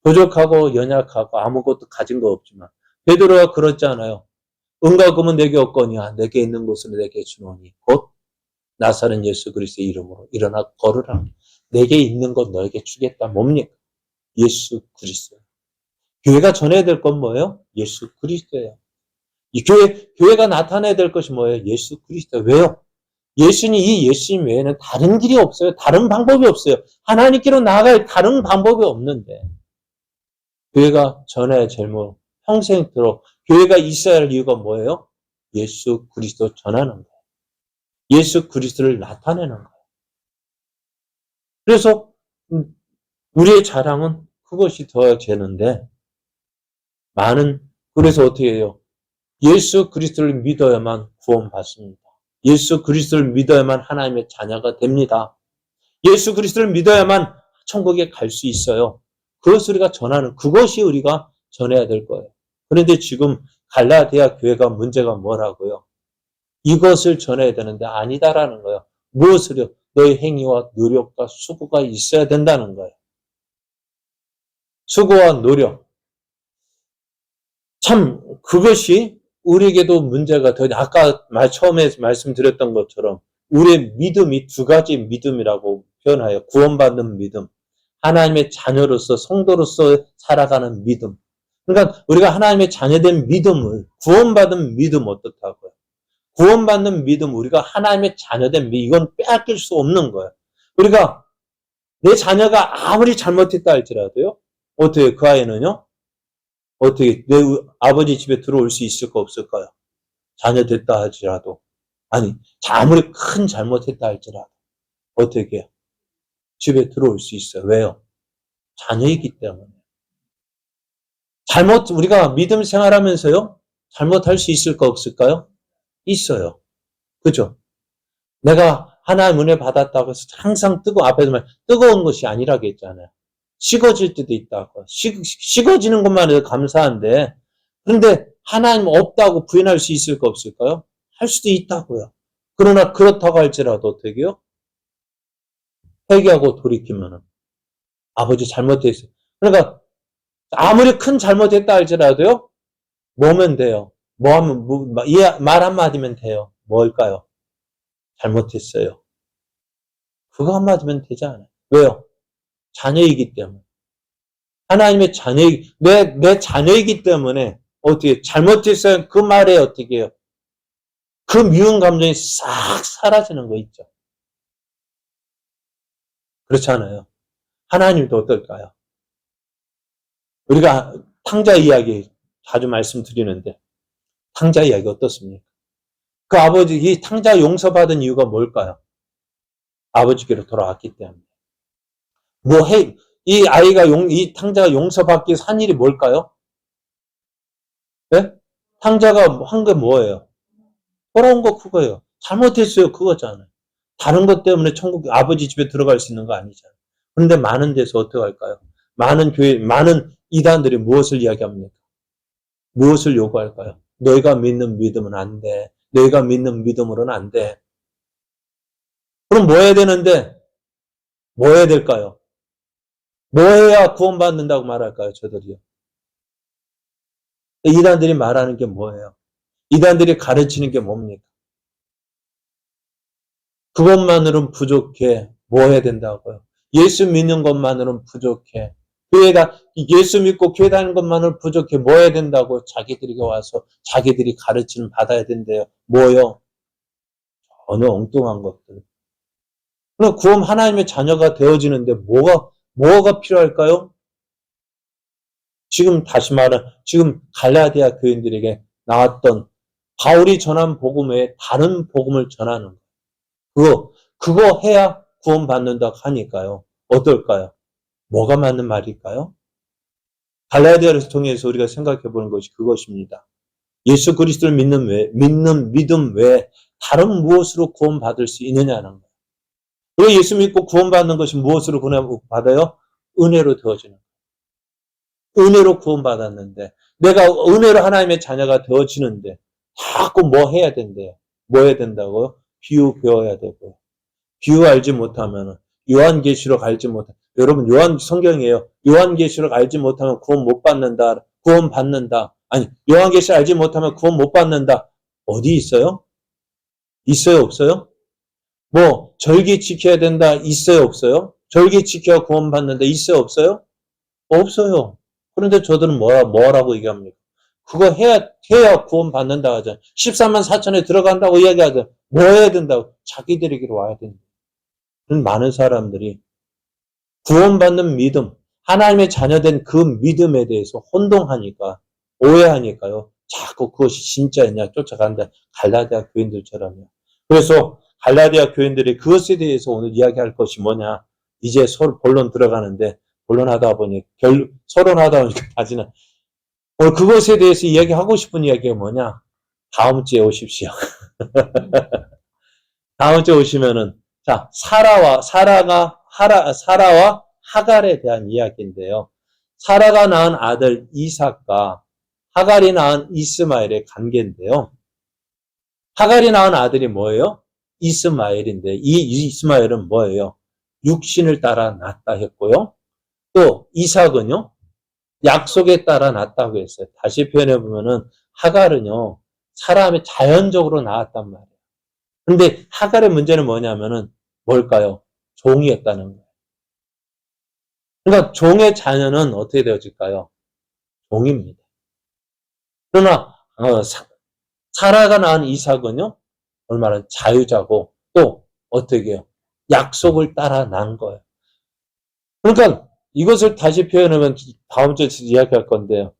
부족하고 연약하고 아무것도 가진 거 없지만 베드로가 그렇잖아요. 은과 금은 내게 없거니와 내게 있는 것으로 내게 주노니 곧 나사렛 예수 그리스도의 이름으로 일어나 걸으라. 내게 있는 것 너에게 주겠다. 뭡니까? 예수 그리스도. 교회가 전해야 될 건 뭐예요? 예수 그리스도예요. 이 교회가 나타내야 될 것이 뭐예요? 예수 그리스도. 왜요? 이 예수님 외에는 다른 길이 없어요. 다른 방법이 없어요. 하나님께로 나아갈 다른 방법이 없는데. 교회가 전해야 평생토록 교회가 있어야 할 이유가 뭐예요? 예수 그리스도 전하는 거예요. 예수 그리스도를 나타내는 거예요. 그래서 우리의 자랑은 그것이 더 되는데 그래서 어떻게 해요? 예수 그리스도를 믿어야만 구원받습니다. 예수 그리스도를 믿어야만 하나님의 자녀가 됩니다. 예수 그리스도를 믿어야만 천국에 갈 수 있어요. 그것이 우리가 전해야 될 거예요. 그런데 지금 갈라디아 교회가 문제가 뭐라고요? 이것을 전해야 되는데 아니다라는 거예요. 무엇을요? 너의 행위와 노력과 수고가 있어야 된다는 거예요. 수고와 노력. 참 그것이 우리에게도 문제가 아까 처음에 말씀드렸던 것처럼 우리의 믿음이 두 가지 믿음이라고 표현하여 구원받는 믿음, 하나님의 자녀로서 성도로서 살아가는 믿음. 그러니까 우리가 하나님의 자녀된 믿음을 구원받은 믿음 어떻다고요? 구원받는 믿음, 우리가 하나님의 자녀된 믿음, 이건 빼앗길 수 없는 거예요. 우리가 내 자녀가 아무리 잘못했다 할지라도요. 어떻게 그 아이는요? 어떻게 내 아버지 집에 들어올 수 있을까 없을까요? 자녀 됐다 할지라도. 아니, 아무리 큰 잘못했다 할지라도 어떻게 해요? 집에 들어올 수 있어요. 왜요? 자녀이기 때문에. 우리가 믿음 생활하면서요, 잘못할 수 있을까, 없을까요? 있어요. 그죠? 내가 하나의 은혜 받았다고 해서 항상 앞에서 말, 뜨거운 것이 아니라고 했잖아요. 식어질 때도 있다고. 식어지는 것만 해도 감사한데, 그런데 하나님 없다고 부인할 수 있을까, 없을까요? 할 수도 있다고요. 그러나 그렇다고 할지라도 어떻게 해요? 회개하고 돌이키면은, 아버지 잘못했어요. 그러니까, 아무리 큰 잘못했다 할지라도요, 뭐면 돼요? 말 한마디면 돼요. 뭘까요? 잘못했어요. 그거 한마디면 되지 않아요. 왜요? 자녀이기 때문에. 하나님의 내 자녀이기 때문에, 어떻게, 잘못했어요. 그 말에 어떻게 해요? 그 미운 감정이 싹 사라지는 거 있죠. 그렇지 않아요? 하나님도 어떨까요? 우리가 탕자 이야기 자주 말씀드리는데, 탕자 이야기 어떻습니까? 그 아버지, 이 탕자 용서받은 이유가 뭘까요? 아버지께로 돌아왔기 때문에. 이 이 탕자가 용서받기 위해서 한 일이 뭘까요? 네? 탕자가 한 게 뭐예요? 돌아온 거 그거예요. 잘못했어요. 그거잖아요. 다른 것 때문에 천국 아버지 집에 들어갈 수 있는 거 아니잖아요. 그런데 많은 데서 어떻게 할까요? 많은 이단들이 무엇을 이야기합니까? 무엇을 요구할까요? 너희가 믿는 믿음은 안 돼. 너희가 믿는 믿음으로는 안 돼. 그럼 뭐 해야 되는데? 뭐 해야 될까요? 뭐 해야 구원받는다고 말할까요? 저들이요. 이단들이 말하는 게 뭐예요? 이단들이 가르치는 게 뭡니까? 그것만으로는 부족해. 뭐 해야 된다고요? 예수 믿는 것만으로는 부족해. 예수 믿고 교회 다니는 것만으로는 부족해. 뭐 해야 된다고? 자기들이 와서 자기들이 가르치는 받아야 된대요. 뭐요? 어느 엉뚱한 것들. 그럼 구원 하나님의 자녀가 되어지는데 뭐가 필요할까요? 지금 갈라디아 교인들에게 나왔던 바울이 전한 복음 외에 다른 복음을 전하는 그거 해야 구원받는다고 하니까요. 어떨까요? 뭐가 맞는 말일까요? 갈라디아를 통해서 우리가 생각해 보는 것이 그것입니다. 예수 그리스도를 믿는 믿음 외에 다른 무엇으로 구원받을 수 있느냐는 거예요. 왜 예수 믿고 구원받는 것이 무엇으로 구원받아요? 은혜로 되어지는 거예요. 은혜로 구원받았는데 내가 은혜로 하나님의 자녀가 되어지는데 자꾸 뭐 해야 된대요? 뭐 해야 된다고요? 비유 배워야 되고요. 비유 알지 못하면 요한계시록 알지 못하면 여러분 성경이에요. 요한계시록 알지 못하면 구원 못 받는다. 구원 받는다. 아니 요한계시록 알지 못하면 구원 못 받는다. 어디 있어요? 있어요 없어요? 뭐 절기 지켜야 된다. 있어요 없어요? 절기 지켜야 구원 받는다. 있어요 없어요? 없어요. 그런데 저들은 뭐라고 얘기합니까? 그거 해야 구원 받는다 하죠. 14만 4천에 들어간다고 이야기하죠. 뭐 해야 된다고? 자기들에게로 와야 된다. 많은 사람들이 구원받는 믿음, 하나님의 자녀된 그 믿음에 대해서 혼동하니까, 오해하니까요. 자꾸 그것이 진짜냐 쫓아간다. 갈라디아 교인들처럼요. 그래서 갈라디아 교인들이 그것에 대해서 오늘 이야기할 것이 뭐냐. 이제 본론 들어가는데, 서론하다 보니까 다지는 오늘 그것에 대해서 이야기하고 싶은 이야기가 뭐냐. 다음 주에 오십시오. 다음 주에 오시면은, 자, 사라와 하갈에 대한 이야기인데요. 사라가 낳은 아들 이삭과 하갈이 낳은 이스마엘의 관계인데요. 하갈이 낳은 아들이 뭐예요? 이스마엘인데, 이 이스마엘은 뭐예요? 육신을 따라 낳았다 했고요. 또 이삭은요, 약속에 따라 낳았다고 했어요. 다시 표현해 보면은 하갈은요, 사람이 자연적으로 낳았단 말이에요. 근데 하갈의 문제는 뭐냐면은 뭘까요? 종이었다는 거예요. 그러니까 종의 자녀는 어떻게 되어질까요? 종입니다. 그러나 사라가 낳은 이삭은요, 얼마나 자유자고 또 어떻게 해요? 약속을 따라 난 거예요. 그러니까 이것을 다시 표현하면 다음 주에 이야기할 건데요.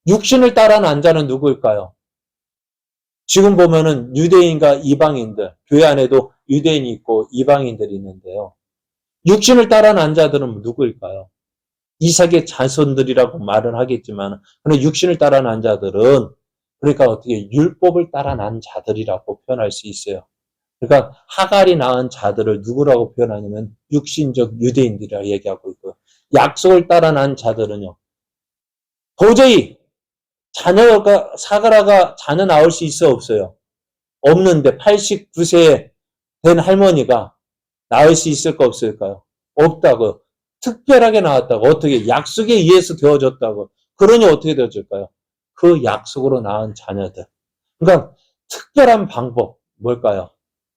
육신을 따라 난 자는 누구일까요? 지금 보면은 유대인과 이방인들, 교회 안에도 유대인이 있고 이방인들이 있는데요. 육신을 따라 난 자들은 누구일까요? 이삭의 자손들이라고 말은 하겠지만, 그런데 육신을 따라 난 자들은, 그러니까 어떻게 율법을 따라 난 자들이라고 표현할 수 있어요. 그러니까 하갈이 낳은 자들을 누구라고 표현하냐면 육신적 유대인들이라 얘기하고 있고요. 약속을 따라 난 자들은요. 도저히 사가라가 자녀 낳을 수 있어 없어요? 없는데 89세에 된 할머니가 낳을 수 있을까 없을까요? 없다고요. 특별하게 나왔다고. 어떻게? 약속에 의해서 되어졌다고. 그러니 어떻게 되어질까요? 그 약속으로 낳은 자녀들. 그러니까 특별한 방법 뭘까요?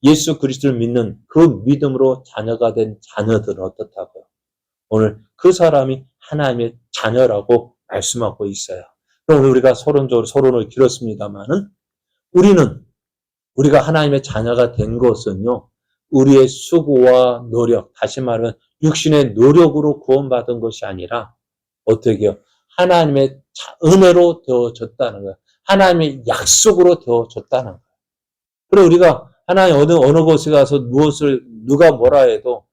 예수 그리스도를 믿는 그 믿음으로 자녀가 된 자녀들은 어떻다고요? 오늘 그 사람이 하나님의 자녀라고 말씀하고 있어요. 그럼 우리가 서론을 길었습니다만은 우리가 하나님의 자녀가 된 것은요, 우리의 수고와 노력, 다시 말하면 육신의 노력으로 구원받은 것이 아니라 어떻게 해요? 하나님의 은혜로 되어졌다는 거예요. 하나님의 약속으로 되어졌다는 거예요. 그리고 우리가 하나님 어느 곳에 가서 누가 뭐라 해도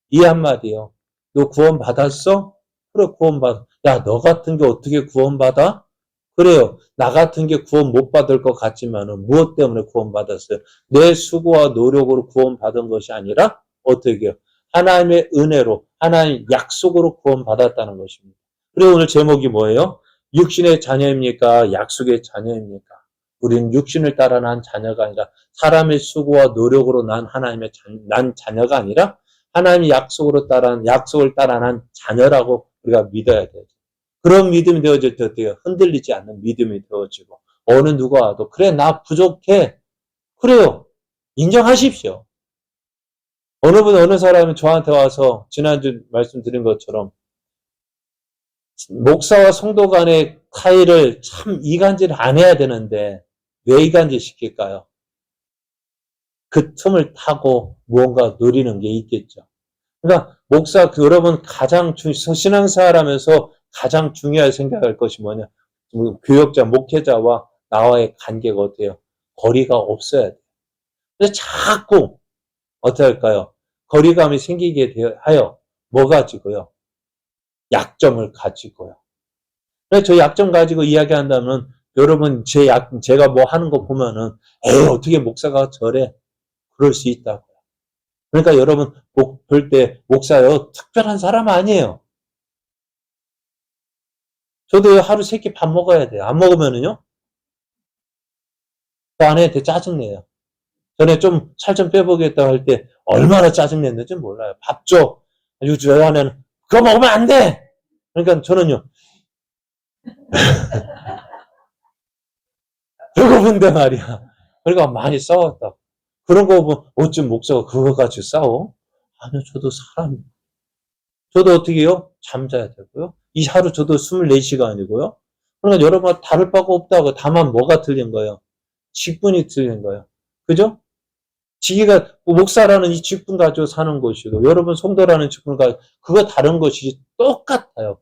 이 한마디요. 너 구원받았어? 그래, 구원받아. 야, 너 같은 게 어떻게 구원받아? 그래요. 나 같은 게 구원 못 받을 것 같지만은 무엇 때문에 구원받았어요? 내 수고와 노력으로 구원받은 것이 아니라 어떻게 해요? 하나님의 은혜로, 하나님 약속으로 구원받았다는 것입니다. 그리고 오늘 제목이 뭐예요? 육신의 자녀입니까? 약속의 자녀입니까? 우리는 육신을 따라 난 자녀가 아니라 사람의 수고와 노력으로 난 자녀가 아니라 하나님의 약속을 따라 난 자녀라고 우리가 믿어야 돼요. 그런 믿음이 되어질 때 어때요? 흔들리지 않는 믿음이 되어지고 어느 누가 와도 그래 나 부족해. 그래요. 인정하십시오. 어느 사람이 저한테 와서 지난주 말씀드린 것처럼 목사와 성도 간의 사이를 참 이간질 안 해야 되는데 왜 이간질 시킬까요? 그 틈을 타고 무언가 누리는 게 있겠죠. 그러니까 여러분 신앙생활 하면서 가장 중요하게 생각할 것이 뭐냐? 교역자, 목회자와 나와의 관계가 어때요? 거리가 없어야 돼요. 그래서 자꾸 어떻게 할까요? 거리감이 생기게 하여 뭐 가지고요? 약점을 가지고요. 그래서 저 약점 가지고 이야기한다면 여러분 제가 뭐 하는 거 보면은 에이 어떻게 목사가 저래? 그럴 수 있다고요. 그러니까 여러분 볼 때 목사요 특별한 사람 아니에요. 저도 하루 3끼 밥 먹어야 돼요. 안 먹으면은요 그 아내한테 짜증내요. 전에 좀 살 좀 빼보겠다고 할 때 얼마나 짜증냈는지 몰라요. 밥 줘. 저 아내는 그거 먹으면 안 돼. 그러니까 저는요 배고픈데 말이야. 그러니까 많이 싸웠다. 그런 거 보면 어쩜 목사가 그거 가지고 싸워? 아니요, 저도 어떻게 해요? 잠자야 되고요. 이 하루 저도 24시간이고요. 그러니까 여러분 다를 바가 없다고. 다만 뭐가 틀린 거예요? 직분이 틀린 거예요. 그죠? 지기가 목사라는 이 직분 가지고 사는 것이고 여러분 성도라는 직분을 가지고 그거 다른 것이지 똑같아요.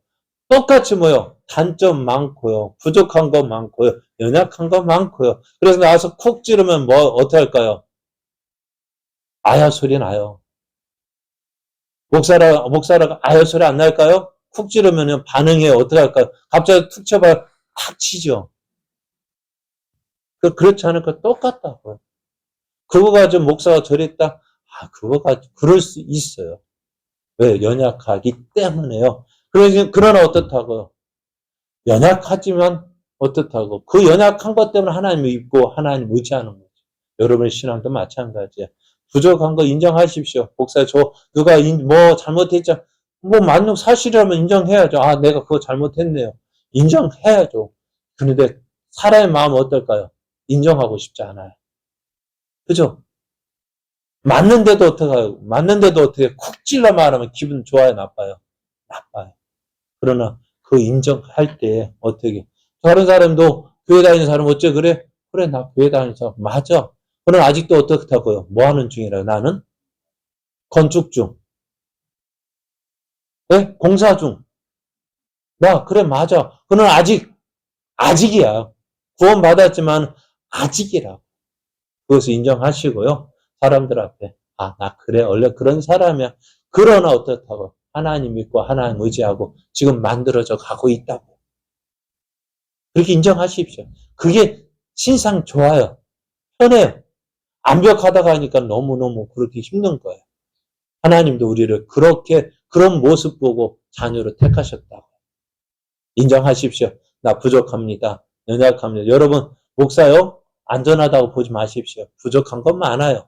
똑같이 뭐요? 단점 많고요. 부족한 거 많고요. 연약한 거 많고요. 그래서 나와서 콕 찌르면 뭐 어떻게 할까요? 아야 소리 나요. 목사라가 아야 소리 안 날까요? 쿡 찌르면 반응해 어떻게 할까요? 갑자기 툭 쳐봐 탁 치죠. 그렇지 않을까? 똑같다고요. 그거 가지고 목사가 저랬다? 그거 가지고 그럴 수 있어요. 왜? 연약하기 때문에요. 그러나 어떻다고요? 연약하지만 어떻다고? 그 연약한 것 때문에 하나님을 믿고 하나님 의지하는 거죠. 여러분의 신앙도 마찬가지예요. 부족한 거 인정하십시오. 목사 누가 뭐 잘못했죠. 뭐 맞는 사실이라면 인정해야죠. 내가 그거 잘못했네요. 인정해야죠. 그런데 사람의 마음은 어떨까요? 인정하고 싶지 않아요. 그죠? 맞는데도 어떻게 쿡 찔러 말하면 기분 좋아요, 나빠요? 나빠요. 그러나 그 인정할 때 어떻게 다른 사람도 교회 다니는 사람 어째 그래? 그래 나 교회 다니는 사람 맞아. 그럼 아직도 어떻다고요? 뭐 하는 중이라 나는 건축 중, 네? 공사 중. 나 그래 맞아. 그는 아직이야. 구원 받았지만 아직이라고. 그것을 인정하시고요. 사람들 앞에 나 그래 원래 그런 사람이야. 그러나 어떻다고 하나님 믿고 하나님 의지하고 지금 만들어져 가고 있다고. 그렇게 인정하십시오. 그게 신상 좋아요. 편해요. 완벽하다가 하니까 너무너무 그렇게 힘든 거예요. 하나님도 우리를 그렇게 그런 모습 보고 자녀로 택하셨다고. 인정하십시오. 나 부족합니다. 연약합니다. 여러분 목사요? 안전하다고 보지 마십시오. 부족한 건 많아요.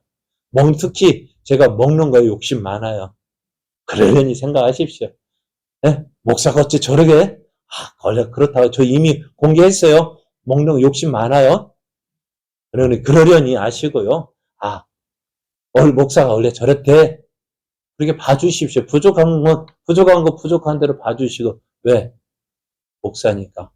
특히 제가 먹는 거에 욕심 많아요. 그러려니 생각하십시오. 네? 목사가 어째 저러게? 원래 그렇다고 저 이미 공개했어요. 먹는 거 욕심 많아요. 그러려니 아시고요. 목사가 원래 저랬대. 그렇게 봐주십시오. 부족한 거 부족한 대로 봐주시고. 왜? 목사니까.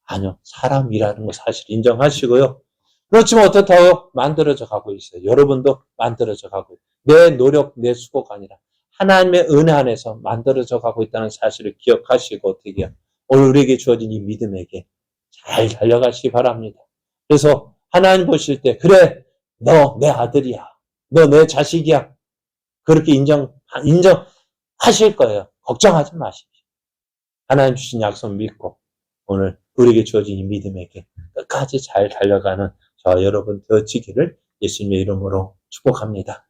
아니요. 사람이라는 거 사실 인정하시고요. 그렇지만 어떻다고요? 만들어져 가고 있어요. 여러분도 만들어져 가고 있어요. 내 노력, 내 수고가 아니라 하나님의 은혜 안에서 만들어져 가고 있다는 사실을 기억하시고 어떻게 해요? 오늘 우리에게 주어진 이 믿음에게 잘 달려가시기 바랍니다. 그래서 하나님 보실 때 그래 너 내 아들이야. 너 내 자식이야. 그렇게 인정하실 거예요. 걱정하지 마십시오. 하나님 주신 약속 믿고 오늘 우리에게 주어진 이 믿음에게 끝까지 잘 달려가는 저와 여러분 되어지기를 예수님의 이름으로 축복합니다.